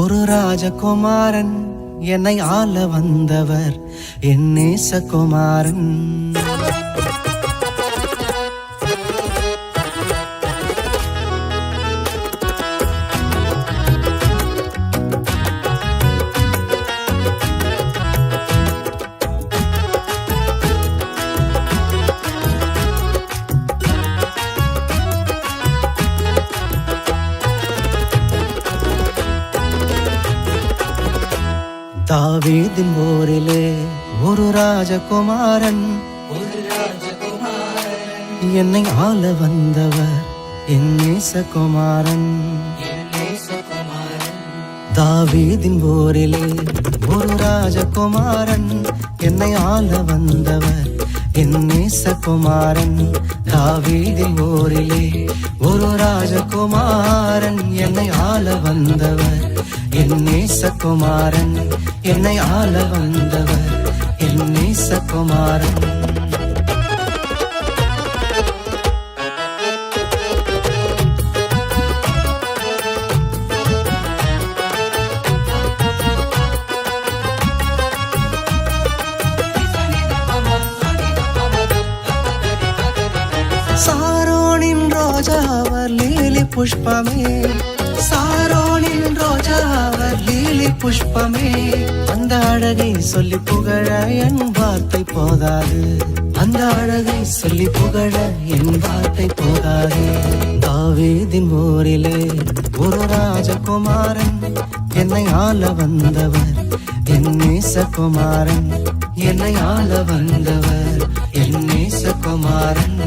ஒரு ராஜகுமாரன் என்னை ஆள வந்தவர் என் நேசகுமாரன். தாவீதின் ஊரிலே ஒரு ராஜகுமாரன் என்னை ஆள வந்தவர் என் நேசகுமாரன். தாவீதின் ஊரிலே ஒரு ராஜகுமாரன் என்னை ஆள வந்தவர் என் நேசகுமாரன். தாவீதின் ஊரிலே ஒரு ராஜகுமாரன் என்னை ஆள வந்தவர் என் நேசகுமாரன். என்னை ஆள வந்தவர் என் நேசகுமாரன். சாரோனின் ரோஜா அவர் லீலி புஷ்பமே, சாரோனின் ரோஜா அவர் லீலி புஷ்பமே. அந்த அழகை சொல்லி புகழ என் வார்த்தை போதாது, அந்த அழகை சொல்லி புகழ என் வார்த்தை போதாது. தாவீதின் ஊரிலே ஒரு ராஜகுமாரன் என்னை ஆள வந்தவர் என் நேசகுமாரன். என்னை ஆள வந்தவர் என் நேசகுமாரன்.